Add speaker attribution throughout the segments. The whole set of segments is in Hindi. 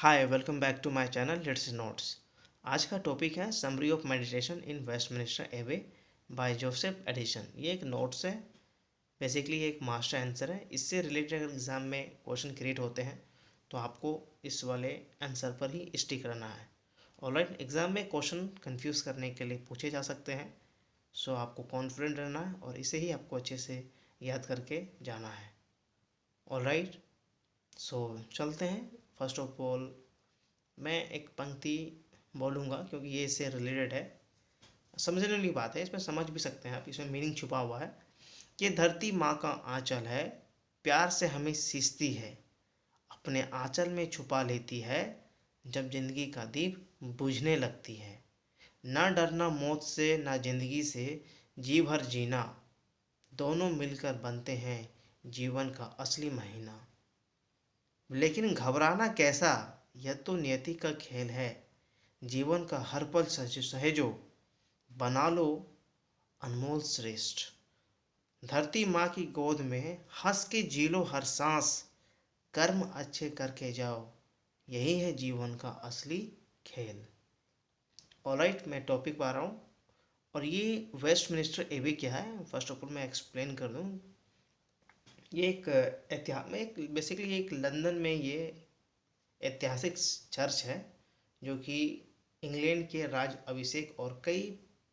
Speaker 1: Hi welcome back to my channel let's notes. आज का टॉपिक है summary of meditation in Westminster Abbey by Joseph Addison. ये एक नोट्स है, बेसिकली ये एक मास्टर आंसर है। इससे रिलेटेड अगर एग्जाम में क्वेश्चन क्रिएट होते हैं तो आपको इस वाले आंसर पर ही स्टिक रहना है। ऑलराइट, एग्जाम में क्वेश्चन कंफ्यूज करने के लिए पूछे जा सकते हैं, सो आपको कॉन्फिडेंट रहना है और इसे ही आपको अच्छे से याद करके जाना है। ऑलराइट, सो चलते हैं। फर्स्ट ऑफ ऑल मैं एक पंक्ति बोलूँगा क्योंकि ये इससे रिलेटेड है, समझने वाली बात है, इसमें समझ भी सकते हैं आप, इसमें मीनिंग छुपा हुआ है। ये धरती माँ का आंचल है, प्यार से हमें सींचती है, अपने आंचल में छुपा लेती है, जब जिंदगी का दीप बुझने लगती है। ना डरना मौत से ना जिंदगी से, जी भर जीना, दोनों मिलकर बनते हैं जीवन का असली महीना। लेकिन घबराना कैसा, यह तो नियति का खेल है, जीवन का हर पल सहेजो, बना लो अनमोल श्रेष्ठ। धरती माँ की गोद में हंस के जी लो हर सांस, कर्म अच्छे करके जाओ, यही है जीवन का असली खेल। ऑलराइट, मैं टॉपिक पर आ रहा हूँ। और ये वेस्ट मिनिस्टर एबे क्या है, फर्स्ट ऑफ ऑल मैं एक्सप्लेन कर दूँ। ये एक में एक बेसिकली एक लंदन में ये ऐतिहासिक चर्च है, जो कि इंग्लैंड के राज अभिषेक और कई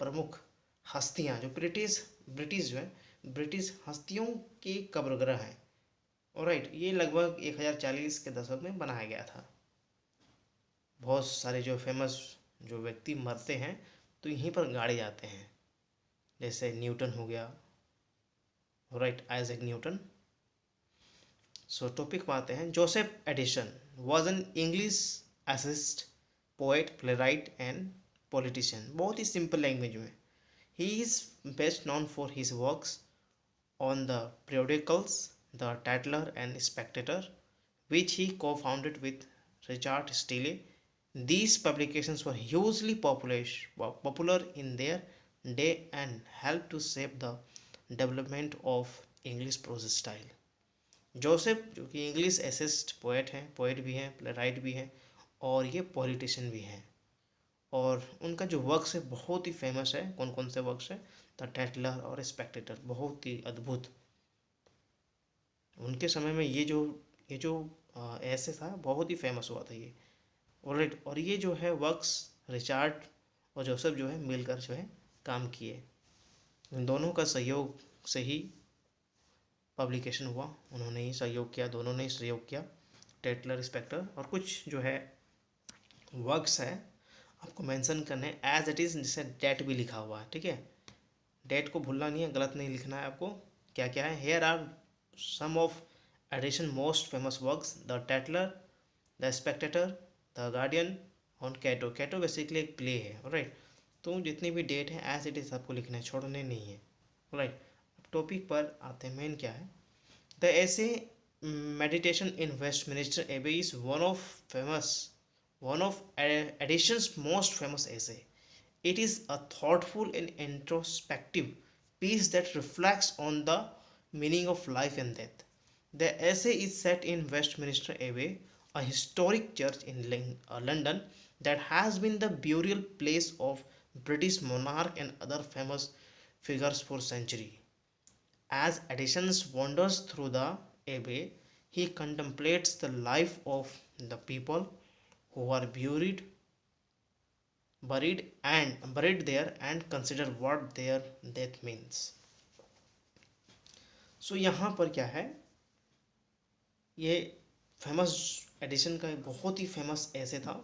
Speaker 1: प्रमुख हस्तियां जो ब्रिटिश जो है ब्रिटिश हस्तियों के कब्रगृह हैं। ऑलराइट, ये लगभग 1040 के दशक में बनाया गया था। बहुत सारे जो फेमस जो व्यक्ति मरते हैं तो यहीं पर गाड़े जाते हैं, जैसे न्यूटन हो गया। Alright, Isaac Newton. सो टॉपिक पर आते हैं। Joseph Addison was an English assist, poet, playwright and politician. बहुत ही सिंपल लैंग्वेज में, he is best known for his works on the periodicals The Tatler and Spectator, which he co-founded with Richard Steele. These publications were hugely popular in their day and helped to shape the development of English prose style. Joseph जो कि इंग्लिश एसिस्ट पोएट हैं, पोएट भी हैं, प्लेराइट भी हैं और ये पॉलिटिशियन भी हैं। और उनका जो वर्क्स है बहुत ही फेमस है। कौन कौन से वर्क्स हैं? द टैटलर और स्पेक्टेटर, बहुत ही अद्भुत। उनके समय में ये जो ऐसे था, बहुत ही फेमस हुआ था ये। ऑलराइट, और ये जो है वर्क्स रिचार्ड और जोसेफ जो है मिलकर जो है काम किए। इन दोनों का सहयोग से ही पब्लिकेशन हुआ, उन्होंने ही सहयोग किया, दोनों ने ही सहयोग किया, टेटलर स्पेक्टर। और कुछ जो है वर्क्स है आपको मेंशन करने एज इट इज़, जिससे डेट भी लिखा हुआ है, ठीक है। डेट को भूलना नहीं है, गलत नहीं लिखना है आपको। क्या क्या है? Here are some of Addison most famous works: the Tatler, the Spectator, the Guardian और कैटो। कैटो बेसिकली एक प्ले है। राइट, तो जितनी भी डेट है एज इट इज़ आपको लिखना है, छोड़ने नहीं है। राइट, अब टॉपिक पर आते हैं। मेन क्या है? द ऐसे meditation in Westminster Abbey is one of Edition's most famous essay. It is a thoughtful and introspective piece that reflects on the meaning of life and death. The essay is set in Westminster Abbey, a historic church in London that has been the burial place of British monarch and other famous figures for centuries. As Addison wanders through the abbey, he contemplates the life of the people who are buried there and consider what their death means. So यहाँ पर क्या है? ये फेमस एडिशन का बहुत ही फेमस ऐसे था,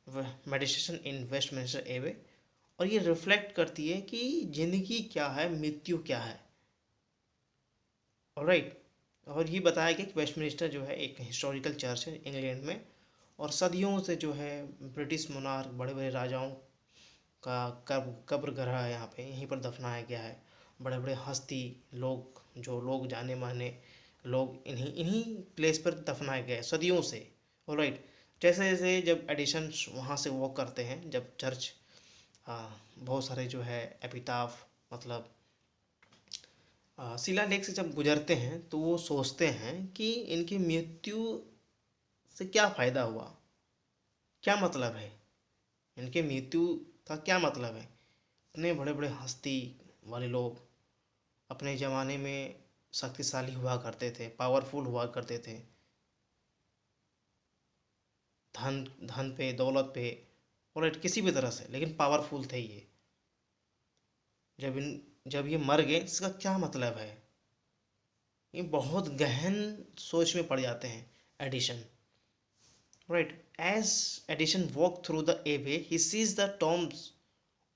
Speaker 1: मेडिटेशन इन वेस्टमिंस्टर एबे। और ये रिफ्लेक्ट करती है कि जिंदगी क्या है, मृत्यु क्या है। ऑलराइट, और ये बताया गया कि वेस्टमिनिस्टर जो है एक हिस्टोरिकल चर्च है इंग्लैंड में, और सदियों से जो है ब्रिटिश मोनार्क, बड़े बड़े राजाओं का कब्र गृह है यहाँ पे, यहीं पर दफनाया गया है। बड़े बड़े हस्ती लोग, जो लोग जाने माने लोग, इन्हीं इन्हीं प्लेस पर दफनाए गए सदियों से। ऑलराइट, जैसे जैसे जब एडिशन वहाँ से वॉक करते हैं, जब चर्च, बहुत सारे जो है एपिताफ, मतलब शिलालेख से जब गुजरते हैं तो वो सोचते हैं कि इनकी मृत्यु से क्या फ़ायदा हुआ। क्या मतलब है, इनके मृत्यु का क्या मतलब है। इतने बड़े बड़े हस्ती वाले लोग अपने ज़माने में शक्तिशाली हुआ करते थे, पावरफुल हुआ करते थे, धन धन पे, दौलत पे, और किसी भी तरह से, लेकिन पावरफुल थे ये। जब ये मर गए, इसका क्या मतलब है, ये बहुत गहन सोच में पड़ जाते हैं Addison. Right, as Addison walk through the abbey he sees the tombs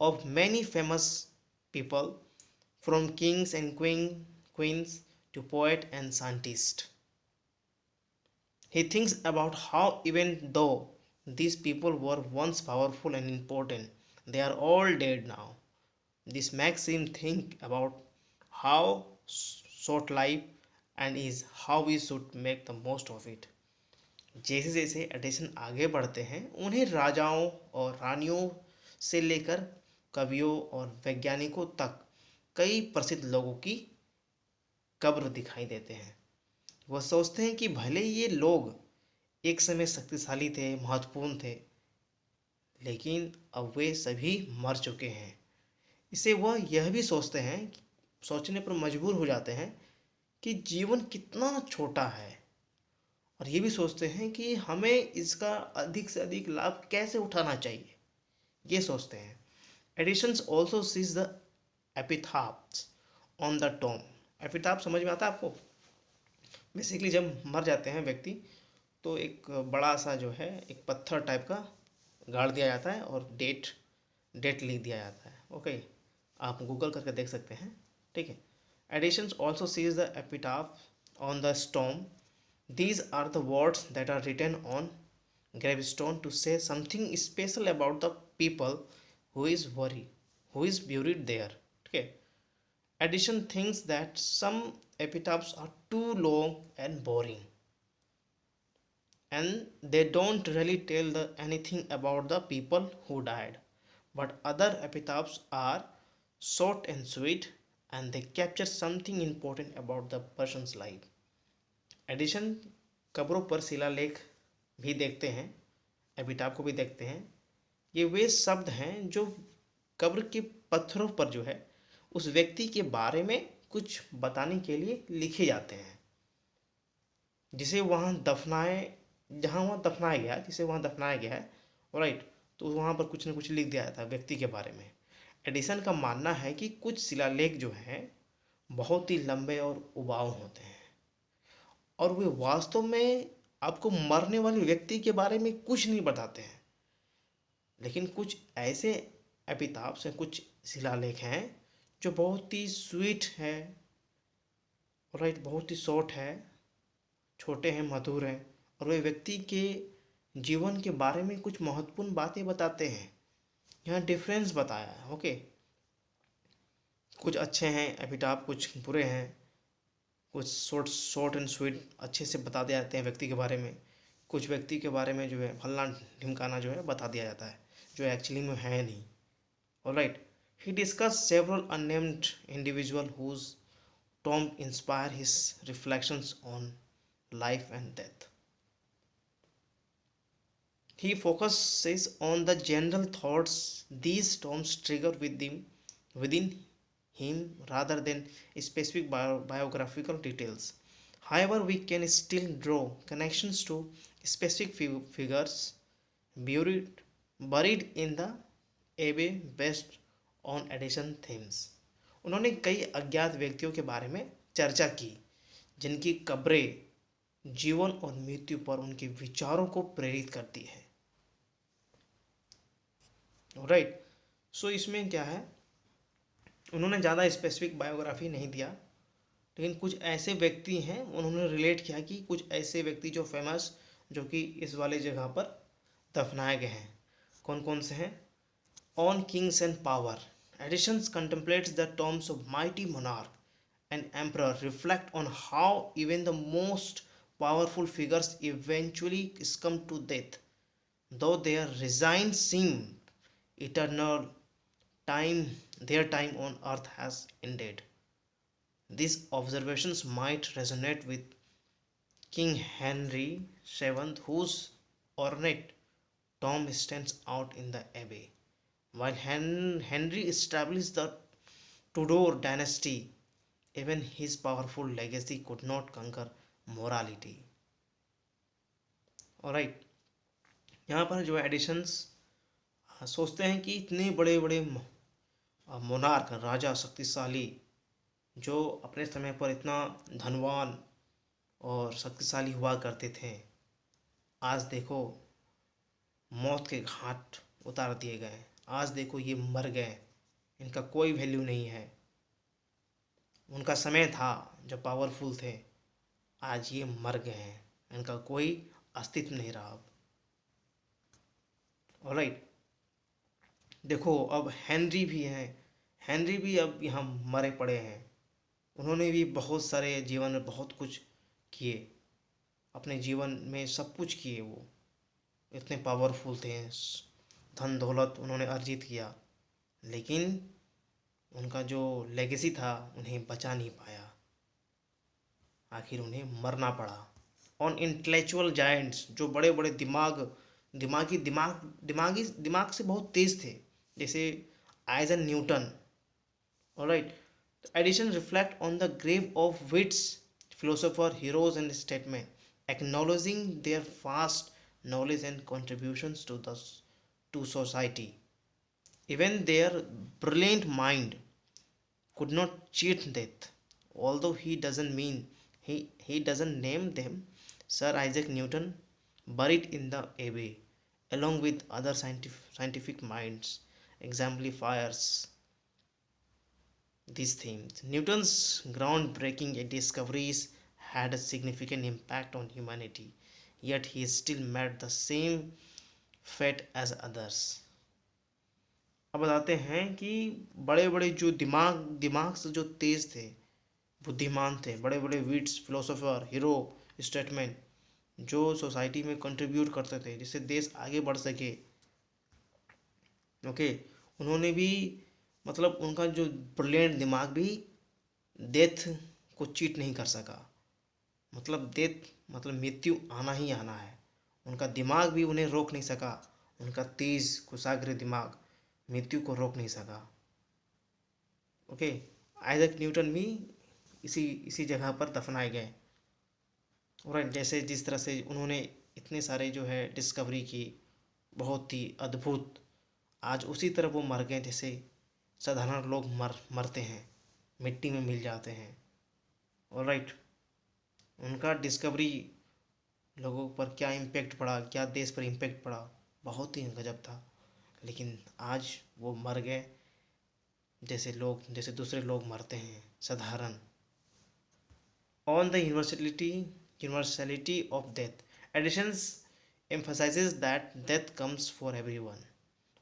Speaker 1: of many famous people, from kings and queens to poet and scientist. He thinks about how, even though these people were once powerful and important, they are all dead now. This makes him think about how short life and is how we should make the most of it. जैसे जैसे एडिशन आगे बढ़ते हैं, उन्हें राजाओं और रानियों से लेकर कवियों और वैज्ञानिकों तक कई प्रसिद्ध लोगों की कब्र दिखाई देते हैं। वह सोचते हैं कि भले ये लोग एक समय शक्तिशाली थे, महत्वपूर्ण थे, लेकिन अब वे सभी मर चुके हैं। इसे वह यह भी सोचते हैं, सोचने पर मजबूर हो जाते हैं कि जीवन कितना छोटा है, और ये भी सोचते हैं कि हमें इसका अधिक से अधिक लाभ कैसे उठाना चाहिए, ये सोचते हैं। Addison's also sees the epitaphs on the tomb. Epitaph समझ में आता है आपको? बेसिकली जब मर जाते हैं व्यक्ति, तो एक बड़ा सा जो है एक पत्थर टाइप का गाड़ दिया जाता है और डेट डेट लिख दिया जाता है। ओके, आप गूगल करके देख सकते हैं, ठीक है। Addison's also sees the epitaph on the stone. These are the words that are written on gravestone to say something special about the people who is buried there. Okay. Addition thinks that some epitaphs are too long and boring, and they don't really tell anything about the people who died. But other epitaphs are short and sweet, and they capture something important about the person's life. Addison कब्रों पर शिलालेख भी देखते हैं, एपिटाफ को भी देखते हैं। ये वे शब्द हैं जो कब्र के पत्थरों पर जो है उस व्यक्ति के बारे में कुछ बताने के लिए लिखे जाते हैं, जिसे वहाँ दफनाए जहाँ वहाँ दफनाया गया जिसे वहाँ दफनाया गया है, राइट, तो वहाँ पर कुछ न कुछ लिख दिया जाता है व्यक्ति के बारे में। एडिसन का मानना है कि कुछ शिलालेख जो हैं बहुत ही लंबे और उबाऊ होते हैं, और वे वास्तव में आपको मरने वाले व्यक्ति के बारे में कुछ नहीं बताते हैं। लेकिन कुछ ऐसे एपिताफ्स हैं, कुछ शिलालेख हैं जो बहुत ही स्वीट है, राइट, बहुत ही शॉर्ट है, छोटे हैं, मधुर हैं, और वे व्यक्ति के जीवन के बारे में कुछ महत्वपूर्ण बातें बताते हैं। यहाँ डिफरेंस बताया है। ओके, कुछ अच्छे हैं एपिटाफ, कुछ बुरे हैं, कुछ शॉर्ट एंड स्वीट अच्छे से बता दिए जाते हैं व्यक्ति के बारे में, कुछ व्यक्ति के बारे में जो है फलना ढिमकाना जो है बता दिया जाता है जो एक्चुअली में है नहीं। Alright, he discuss several unnamed individual whose tomb inspire his reflections on life and death. He focuses on the general thoughts these tombs trigger within him rather than specific biographical details. However, we can still draw connections to specific figures buried in the abbey based on addition themes. उन्होंने कई अज्ञात व्यक्तियों के बारे में चर्चा की जिनकी कब्रें जीवन और मृत्यु पर उनके विचारों को प्रेरित करती है। राइट, सो इसमें क्या है, उन्होंने ज़्यादा स्पेसिफिक बायोग्राफी नहीं दिया, लेकिन कुछ ऐसे व्यक्ति हैं उन्होंने रिलेट किया कि कुछ ऐसे व्यक्ति जो फेमस, जो कि इस वाले जगह पर दफनाए गए हैं। कौन कौन से हैं? On kings and power, Addison's contemplates the tombs of mighty monarch and emperor, reflect on how even the most powerful figures eventually succumb to death, though their resign seem eternal. Their time on earth has ended. These observations might resonate with King Henry VII, whose ornate Tom stands out in the Abbey. While Henry established the Tudor dynasty, even his powerful legacy could not conquer morality. Alright, यहाँ पर जो एडिशंस सोचते हैं कि इतने बड़े बड़े मोनार्क राजा शक्तिशाली जो अपने समय पर इतना धनवान और शक्तिशाली हुआ करते थे, आज देखो मौत के घाट उतार दिए गए। आज देखो ये मर गए, इनका कोई वैल्यू नहीं है। उनका समय था जब पावरफुल थे, आज ये मर गए हैं, इनका कोई अस्तित्व नहीं रहा अब। ऑलराइट, देखो अब हेनरी भी हैं, हेनरी भी अब यहाँ मरे पड़े हैं। उन्होंने भी बहुत सारे जीवन में बहुत कुछ किए, अपने जीवन में सब कुछ किए। वो इतने पावरफुल थे, धन दौलत उन्होंने अर्जित किया, लेकिन उनका जो लेगेसी था उन्हें बचा नहीं पाया, आखिर उन्हें मरना पड़ा। ऑन इंटेलेक्चुअल जायंट्स, जो बड़े बड़े दिमाग से बहुत तेज थे, जैसे Isaac Newton. Alright, Addison reflect on the grave of wits, philosopher, heroes and statement, acknowledging their vast knowledge and contributions to society. Even their brilliant mind could not cheat death. Although he doesn't name them, Sir Isaac Newton, buried in the Abbey, along with other scientific minds, exemplifies these themes. Newton's groundbreaking discoveries had a significant impact on humanity, yet he still met the same fate as others. अब बताते हैं कि बड़े बड़े जो दिमाग से जो तेज थे, बुद्धिमान थे, बड़े बड़े विट्स, फिलोसोफर, हीरो, स्टेटमेंट, जो सोसाइटी में कंट्रीब्यूट करते थे जिससे देश आगे बढ़ सके, ओके, उन्होंने भी मतलब उनका जो ब्रिलियंट दिमाग भी डेथ को चीट नहीं कर सका। मतलब डेथ मतलब मृत्यु आना ही आना है, उनका दिमाग भी उन्हें रोक नहीं सका। उनका तेज कुशाग्र दिमाग मृत्यु को रोक नहीं सका। ओके, आइजैक न्यूटन भी इसी जगह पर दफनाए गए। और जैसे जिस तरह से उन्होंने इतने सारे जो है डिस्कवरी की, बहुत ही अद्भुत, आज उसी तरह वो मर गए जैसे साधारण लोग मरते हैं, मिट्टी में मिल जाते हैं। ऑलराइट, उनका डिस्कवरी लोगों पर क्या इम्पेक्ट पड़ा, क्या देश पर इम्पेक्ट पड़ा, बहुत ही गजब था। लेकिन आज वो मर गए जैसे दूसरे लोग मरते हैं, साधारण। On the universality of death, additions emphasizes that death comes for everyone,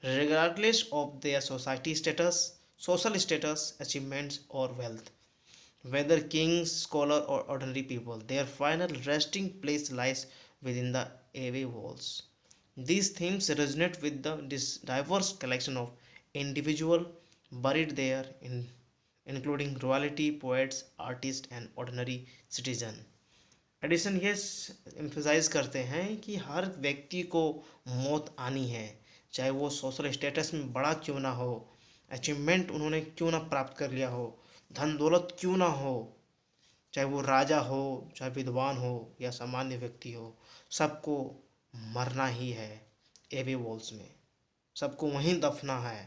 Speaker 1: regardless of their social status, achievements, or wealth. Whether kings, scholars, or ordinary people, their final resting place lies within the Abbey walls. These themes resonate with the diverse collection of individuals buried there, including royalty, poets, artists, and ordinary citizens. Edison ये एम्फसाइज करते हैं कि हर व्यक्ति को मौत आनी है, चाहे वो सोशल स्टेटस में बड़ा क्यों ना हो, अचीवमेंट उन्होंने क्यों ना प्राप्त कर लिया हो, धन दौलत क्यों ना हो, चाहे वो राजा हो, चाहे विद्वान हो या सामान्य व्यक्ति हो, सबको मरना ही है। एबी वॉल्स में सबको वहीं दफना है,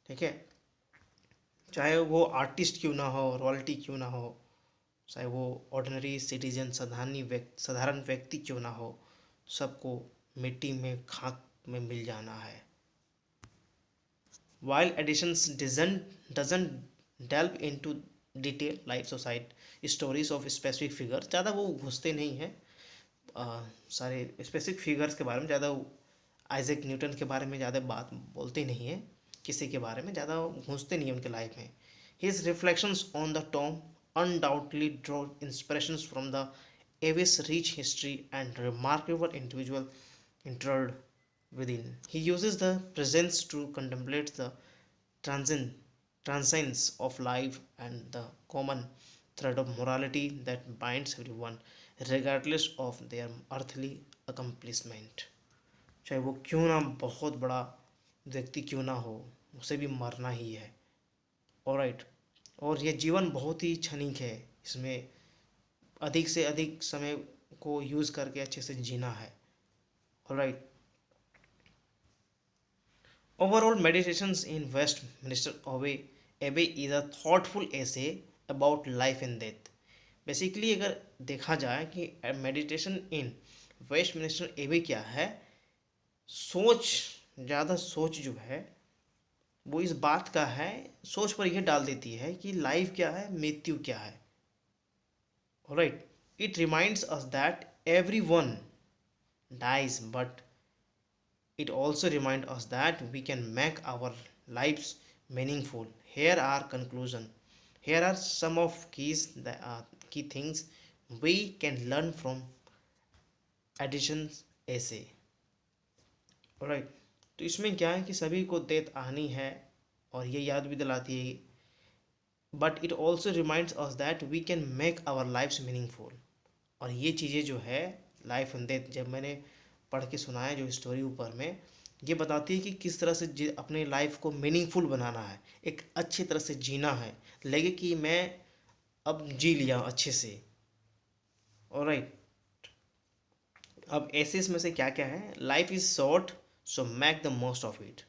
Speaker 1: ठीक है। चाहे वो आर्टिस्ट क्यों ना हो, रॉयल्टी क्यों ना हो, चाहे वो ऑर्डिनरी सिटीजन साधारण व्यक्ति क्यों ना हो, सबको मिट्टी में खाक में मिल जाना है। While editions doesn't delve into detail life society stories of specific figures, ज़्यादा वो घुसते नहीं हैं सारे स्पेसिफिक फिगर्स के बारे में, ज़्यादा आइजैक न्यूटन के बारे में ज़्यादा बात बोलते नहीं है, किसी के बारे में ज़्यादा घुसते नहीं है उनके लाइफ में। His reflections on the tomb undoubtedly draw inspirations from the Abbey's rich history and remarkable individual interred within. He uses the presence to contemplate the transience of life and the common thread of morality that binds everyone, regardless of their earthly accomplishment. चाहे वो क्यों ना बहुत बड़ा व्यक्ति क्यों ना हो, उसे भी मरना ही है। ऑलराइट। और ये जीवन बहुत ही क्षणिक है, इसमें अधिक से अधिक समय को यूज़ करके अच्छे से जीना है। Alright. Overall, Meditations in Westminster Abbey is a thoughtful essay about life and death. Basically अगर देखा जाए कि मेडिटेशन इन वेस्टमिनिस्टर एबे क्या है, सोच, ज़्यादा सोच जो है वो इस बात का है, सोच पर यह डाल देती है कि लाइफ क्या है, मृत्यु क्या है। Right. It reminds us that everyone dies, but it also reminds us that we can make our lives meaningful. Here are conclusion. Here are some of key things we can learn from Edition's essay. Alright. तो इसमें क्या है कि सभी को डेथ आनी है और ये याद भी दिलाती है, but it also reminds us that we can make our lifes meaningful. और ये चीज़ें जो है लाइफ एंड डेथ, जब मैंने पढ़ के सुनाया जो स्टोरी ऊपर में, ये बताती है कि किस तरह से अपने लाइफ को मीनिंगफुल बनाना है, एक अच्छी तरह से जीना है, लगे कि मैं अब जी लिया अच्छे से। ऑलराइट। अब ऐसे इसमें से क्या क्या है, life is short so make the most of it.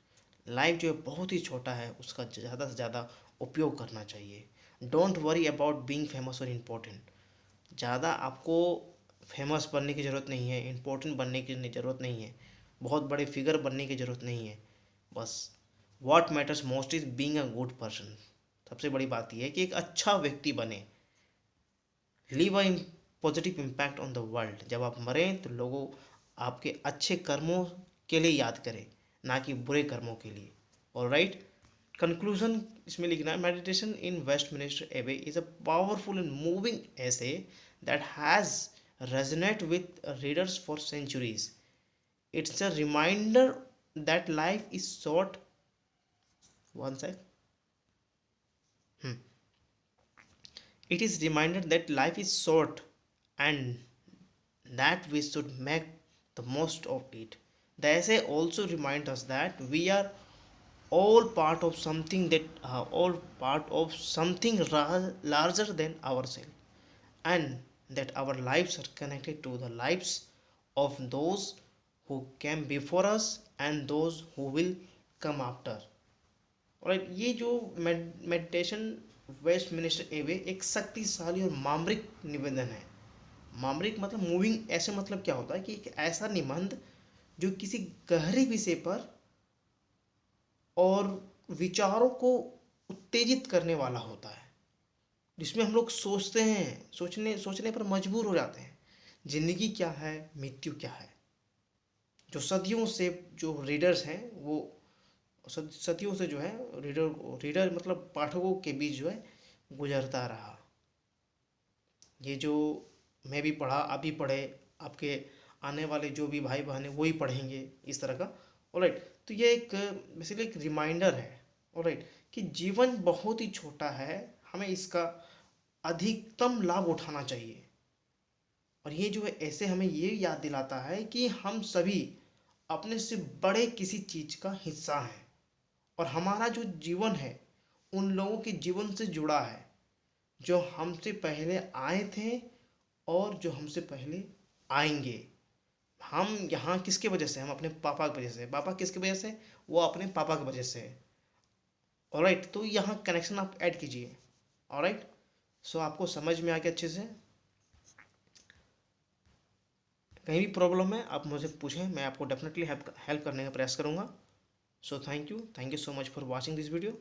Speaker 1: Life जो है बहुत ही छोटा है, उसका ज़्यादा से ज़्यादा उपयोग करना चाहिए। Don't worry about being famous और इम्पोर्टेंट। ज़्यादा आपको फेमस बनने की ज़रूरत नहीं है, इम्पोर्टेंट बनने की ज़रूरत नहीं है, बहुत बड़े फिगर बनने की ज़रूरत नहीं है। बस what matters most is being a good person. सबसे बड़ी बात यह है कि एक अच्छा व्यक्ति बने। Leave a positive impact on the world. जब आप मरें तो लोगों आपके अच्छे कर्मों के लिए याद करें, ना कि बुरे कर्मों के लिए। ऑलराइट। कंक्लूजन इसमें लिखना है, meditation in Westminster Abbey is a powerful and moving essay that has resonate with readers for centuries. It's a reminder that life is short, one sec, it is reminded that life is short and that we should make the most of it. The essay also reminds us that we are all part of something, that all part of something larger than ourselves, and that our lives are connected to the lives of those who came before us and those who will come after. और ये जो मेडिटेशन वेस्टमिनिस्टर एवे एक शक्तिशाली और मामरिक निवेदन है। मामरिक मतलब मूविंग, ऐसे मतलब क्या होता है कि एक ऐसा निबंध जो किसी गहरे विषय पर और विचारों को उत्तेजित करने वाला होता है, जिसमें हम लोग सोचते हैं, सोचने पर मजबूर हो जाते हैं, जिंदगी क्या है, मृत्यु क्या है। जो सदियों से जो रीडर्स हैं वो सदियों से जो है रीडर मतलब पाठकों के बीच जो है गुजरता रहा। ये जो मैं भी पढ़ा, आप भी पढ़े, आपके आने वाले जो भी भाई बहन हैं वही पढ़ेंगे इस तरह का। ऑलराइट। तो ये एक बेसिकली एक रिमाइंडर है, ऑलराइट, कि जीवन बहुत ही छोटा है, हमें इसका अधिकतम लाभ उठाना चाहिए। और ये जो है ऐसे हमें ये याद दिलाता है कि हम सभी अपने से बड़े किसी चीज़ का हिस्सा हैं, और हमारा जो जीवन है उन लोगों के जीवन से जुड़ा है जो हमसे पहले आए थे और जो हमसे पहले आएंगे। हम यहाँ किसके वजह से, हम अपने पापा की वजह से। पापा किसकी वजह से, वो अपने पापा की वजह से। ऑलराइट। तो यहाँ कनेक्शन आप ऐड कीजिए। ऑलराइट। सो आपको समझ में आ गया अच्छे से। कहीं भी प्रॉब्लम है आप मुझे पूछें, मैं आपको डेफिनेटली हेल्प करने का प्रयास करूँगा। So thank you so much for watching this video.